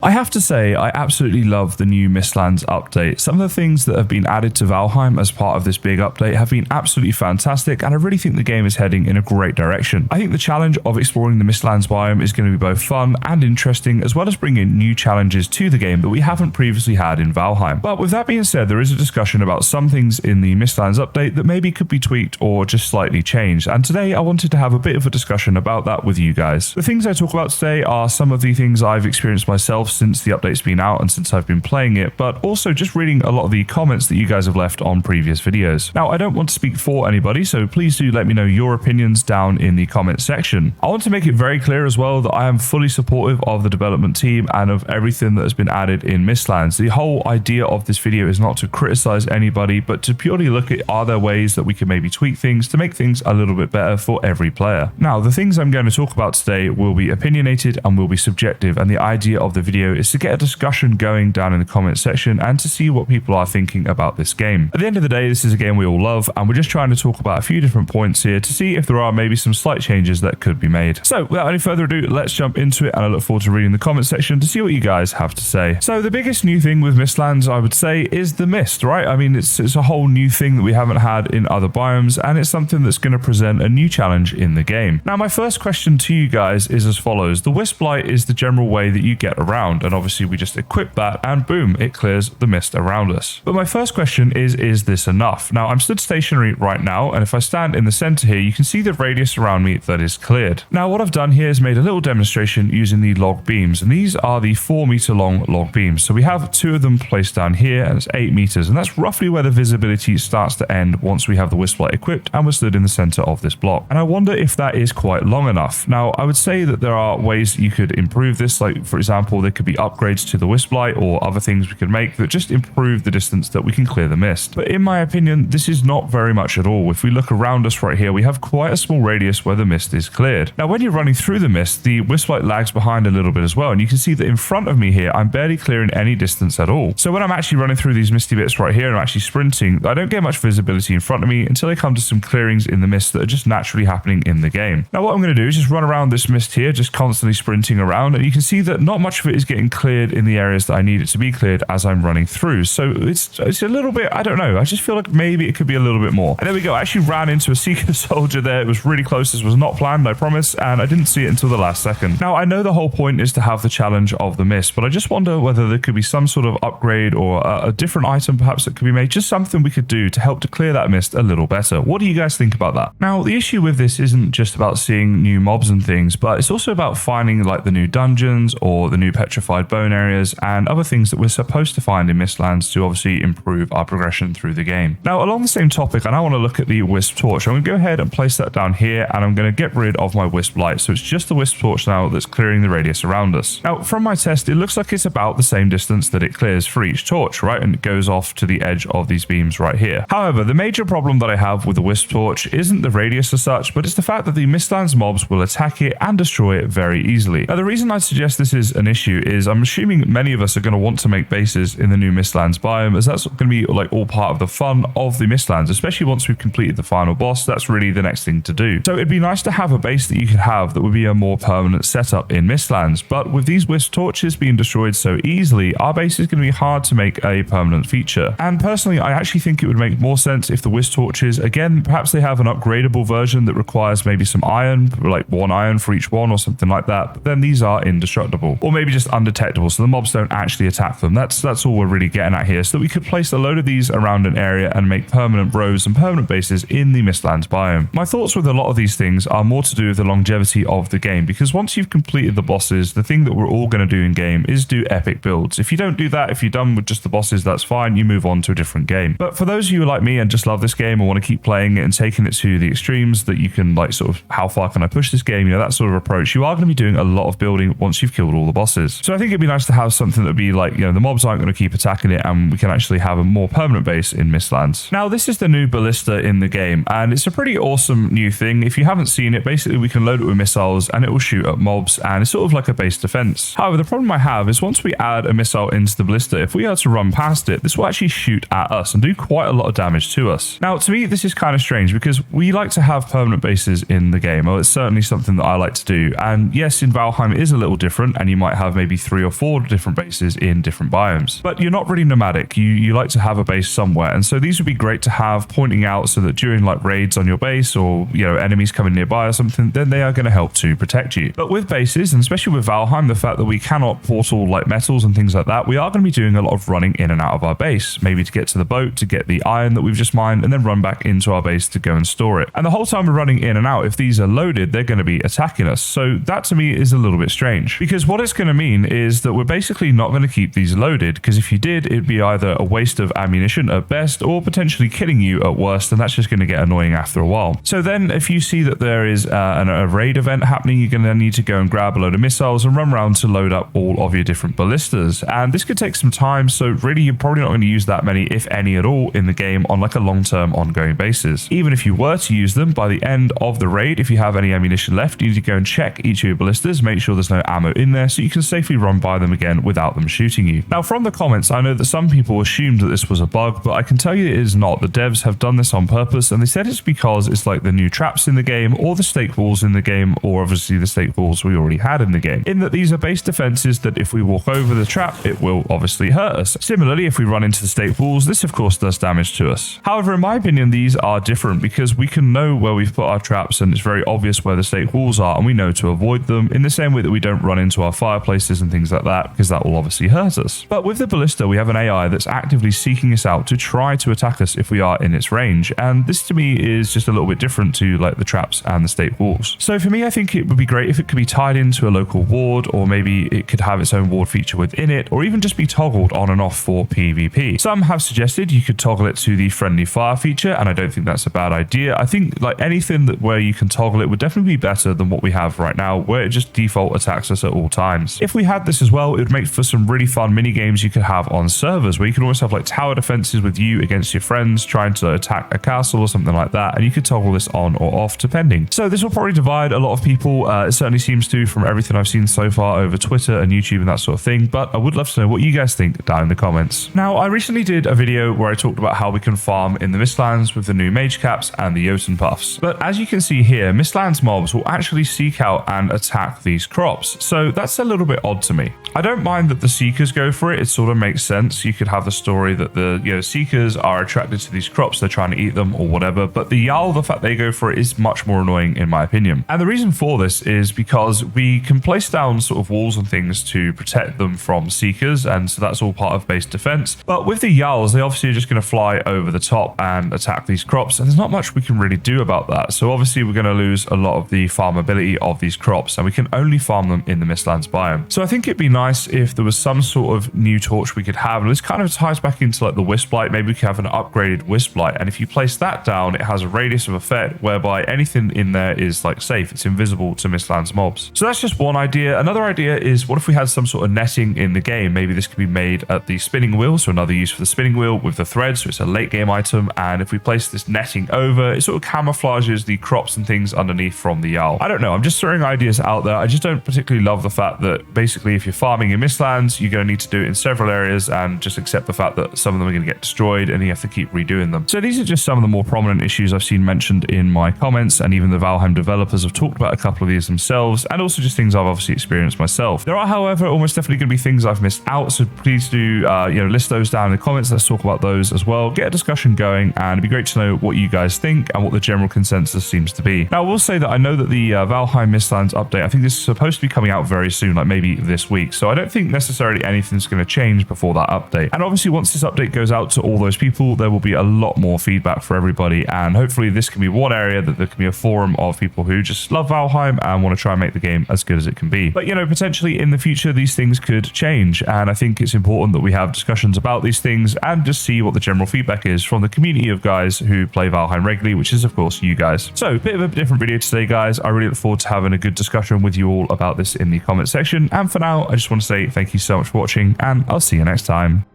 I have to say, I absolutely love the new Mistlands update. Some of the things that have been added to Valheim as part of this big update have been absolutely fantastic, and I really think the game is heading in a great direction. I think the challenge of exploring the Mistlands biome is going to be both fun and interesting, as well as bringing new challenges to the game that we haven't previously had in Valheim. But with that being said, there is a discussion about some things in the Mistlands update that maybe could be tweaked or just slightly changed, and today I wanted to have a bit of a discussion about that with you guys. The things I talk about today are some of the things I've experienced myself since the update's been out and since I've been playing it, but also just reading a lot of the comments that you guys have left on previous videos. Now, I don't want to speak for anybody, so please do let me know your opinions down in the comment section. I want to make it very clear as well that I am fully supportive of the development team and of everything that has been added in Mistlands. The whole idea of this video is not to criticize anybody, but to purely look at are there ways that we can maybe tweak things to make things a little bit better for every player. Now, the things I'm going to talk about today will be opinionated and will be subjective, and the idea of the video is to get a discussion going down in the comment section and to see what people are thinking about this game. At the end of the day, this is a game we all love, and we're just trying to talk about a few different points here to see if there are maybe some slight changes that could be made. So without any further ado, let's jump into it, and I look forward to reading the comment section to see what you guys have to say. So the biggest new thing with Mistlands, I would say, is the mist, right? I mean, it's a whole new thing that we haven't had in other biomes, and it's something that's going to present a new challenge in the game. Now, my first question to you guys is as follows. The Wisp Light is the general way that you get around, and obviously we just equip that and boom, it clears the mist around us. But my first question is this enough? Now, I'm stood stationary right now, and if I stand in the center here, you can see the radius around me that is cleared. Now, what I've done here is made a little demonstration using the log beams, and these are the 4-meter long log beams. So we have 2 of them placed down here, and it's 8 meters, and that's roughly where the visibility starts to end once we have the Wisp Light equipped and we're stood in the center of this block. And I wonder if that is quite long enough. Now, I would say that there are ways you could improve this, like for example, there could be upgrades to the Wisp Light or other things we could make that just improve the distance that we can clear the mist. But in my opinion, this is not very much at all. If we look around us right here, we have quite a small radius where the mist is cleared. Now, when you're running through the mist, the Wisp Light lags behind a little bit as well, and you can see that in front of me here, I'm barely clearing any distance at all. So when I'm actually running through these misty bits right here and I'm actually sprinting, I don't get much visibility in front of me until I come to some clearings in the mist that are just naturally happening in the game. Now, what I'm going to do is just run around this mist here, just constantly sprinting around, and you can see that not much of it is getting cleared in the areas that I need it to be cleared as I'm running through. So it's a little bit, I don't know, I just feel like maybe it could be a little bit more. And there we go, I actually ran into a Seeker soldier there. It was really close. This was not planned, I promise, and I didn't see it until the last second. Now, I know the whole point is to have the challenge of the mist, but I just wonder whether there could be some sort of upgrade or a different item perhaps that could be made, just something we could do to help to clear that mist a little better. What do you guys think about that? Now, the issue with this isn't just about seeing new mobs and things, but it's also about finding like the new dungeons or the new petrified bone areas and other things that we're supposed to find in Mistlands to obviously improve our progression through the game. Now, along the same topic, I now want to look at the Wisp Torch. I'm going to go ahead and place that down here, and I'm going to get rid of my Wisp Light. So it's just the Wisp Torch now that's clearing the radius around us. Now, from my test, it looks like it's about the same distance that it clears for each torch, right? And it goes off to the edge of these beams right here. However, the major problem that I have with the Wisp Torch isn't the radius as such, but it's the fact that the Mistlands mobs will attack it and destroy it very easily. Now, the reason I suggest this is an issue is I'm assuming many of us are going to want to make bases in the new Mistlands biome, as that's going to be like all part of the fun of the Mistlands, especially once we've completed the final boss. That's really the next thing to do. So it'd be nice to have a base that you could have that would be a more permanent setup in Mistlands, but with these Wisp Torches being destroyed so easily, our base is going to be hard to make a permanent feature. And personally, I actually think it would make more sense if the Wisp Torches, again, perhaps they have an upgradable version that requires maybe some iron, like 1 iron for each one or something like that, but then these are indestructible, or maybe just undetectable, so the mobs don't actually attack them. That's all we're really getting at here, so that we could place a load of these around an area and make permanent rows and permanent bases in the Mistlands biome. My thoughts with a lot of these things are more to do with the longevity of the game, because once you've completed the bosses, the thing that we're all going to do in game is do epic builds. If you don't do that, if you're done with just the bosses, that's fine, you move on to a different game. But for those of you like me and just love this game and want to keep playing it and taking it to the extremes that you can, like, sort of how far can I push this game, you know, that sort of approach, you are going to be doing a lot of building once you've killed all the bosses. So I think it'd be nice to have something that would be like, you know, the mobs aren't going to keep attacking it and we can actually have a more permanent base in Mistlands. Now, this is the new Ballista in the game, and it's a pretty awesome new thing. If you haven't seen it, basically we can load it with missiles and it will shoot at mobs, and it's sort of like a base defense. However, the problem I have is once we add a missile into the Ballista, if we are to run past it, this will actually shoot at us and do quite a lot of damage to us. Now, to me, this is kind of strange because we like to have permanent bases in the game, or it's certainly something that I like to do. And yes, in Valheim it is a little different, and you might have maybe maybe 3 or 4 different bases in different biomes. But you're not really nomadic. You like to have a base somewhere. And so these would be great to have pointing out so that during like raids on your base or, enemies coming nearby or something, then they are going to help to protect you. But with bases, and especially with Valheim, the fact that we cannot portal like metals and things like that, we are going to be doing a lot of running in and out of our base, maybe to get to the boat, to get the iron that we've just mined, and then run back into our base to go and store it. And the whole time we're running in and out, if these are loaded, they're going to be attacking us. So that to me is a little bit strange, because what it's going to mean is that we're basically not going to keep these loaded, because if you did, it'd be either a waste of ammunition at best or potentially killing you at worst, and that's just going to get annoying after a while. So then if you see that there is a raid event happening, you're going to need to go and grab a load of missiles and run around to load up all of your different ballistas. And this could take some time, so really you're probably not going to use that many, if any at all, in the game on like a long-term ongoing basis. Even if you were to use them, by the end of the raid, if you have any ammunition left, you need to go and check each of your ballistas, make sure there's no ammo in there so you can safely run by them again without them shooting you. Now from the comments, I know that some people assumed that this was a bug, but I can tell you it is not. The devs have done this on purpose, and they said it's because it's like the new traps in the game, or the stake walls in the game, or obviously the stake walls we already had in the game, in that these are base defenses that if we walk over the trap, it will obviously hurt us. Similarly, if we run into the stake walls, this of course does damage to us. However, in my opinion, these are different because we can know where we've put our traps, and it's very obvious where the stake walls are, and we know to avoid them, in the same way that we don't run into our fireplaces and things like that, because that will obviously hurt us. But with the ballista, we have an AI that's actively seeking us out to try to attack us if we are in its range, and this to me is just a little bit different to like the traps and the stake walls. So for me, I think it would be great if it could be tied into a local ward, or maybe it could have its own ward feature within it, or even just be toggled on and off for PvP. Some have suggested you could toggle it to the friendly fire feature, and I don't think that's a bad idea. I think like anything that where you can toggle it would definitely be better than what we have right now, where it just default attacks us at all times. If we had this as well, it would make for some really fun mini games you could have on servers, where you can almost have like tower defenses with you against your friends trying to attack a castle or something like that, and you could toggle this on or off depending. So this will probably divide a lot of people. It certainly seems to, from everything I've seen so far over Twitter and YouTube and that sort of thing, but I would love to know what you guys think down in the comments. Now, I recently did a video where I talked about how we can farm in the Mistlands with the new mage caps and the Jotun puffs, but as you can see here, Mistlands mobs will actually seek out and attack these crops, so that's a little bit odd to me. I don't mind that the seekers go for it. It sort of makes sense. You could have the story that the seekers are attracted to these crops, they're trying to eat them or whatever, but the Jarl, the fact they go for it is much more annoying in my opinion. And the reason for this is because we can place down sort of walls and things to protect them from seekers, and so that's all part of base defense. But with the Jarls, they obviously are just going to fly over the top and attack these crops, and there's not much we can really do about that. So obviously we're going to lose a lot of the farmability of these crops, and we can only farm them in the Mistlands biome. So I think it'd be nice if there was some sort of new torch we could have, and this kind of ties back into like the Wisp Light. Maybe we could have an upgraded Wisp Light, and if you place that down, it has a radius of effect whereby anything in there is like safe, it's invisible to Mistlands mobs. So that's just one idea. Another idea is, what if we had some sort of netting in the game? Maybe this could be made at the spinning wheel, so another use for the spinning wheel with the thread, so it's a late game item, and if we place this netting over, it sort of camouflages the crops and things underneath from the Jarl. I don't know, I'm just throwing ideas out there. I just don't particularly love the fact that basically if you're farming in Mistlands, you're going to need to do it in several areas, and just accept the fact that some of them are going to get destroyed and you have to keep redoing them. So these are just some of the more prominent issues I've seen mentioned in my comments, and even the Valheim developers have talked about a couple of these themselves, and also just things I've obviously experienced myself. There are, however, almost definitely going to be things I've missed out, so please do list those down in the comments. Let's talk about those as well, get a discussion going, and it'd be great to know what you guys think and what the general consensus seems to be. Now, I will say that I know that the Valheim Mistlands update, I think this is supposed to be coming out very soon, like maybe this week, so I don't think necessarily anything's going to change before that update. And obviously once this update goes out to all those people, there will be a lot more feedback for everybody, and hopefully this can be one area that there can be a forum of people who just love Valheim and want to try and make the game as good as it can be. But potentially in the future these things could change, and I think it's important that we have discussions about these things and just see what the general feedback is from the community of guys who play Valheim regularly, which is of course you guys. So a bit of a different video today, guys. I really look forward to having a good discussion with you all about this in the comment section, and for now I just want to say thank you so much for watching, and I'll see you next time.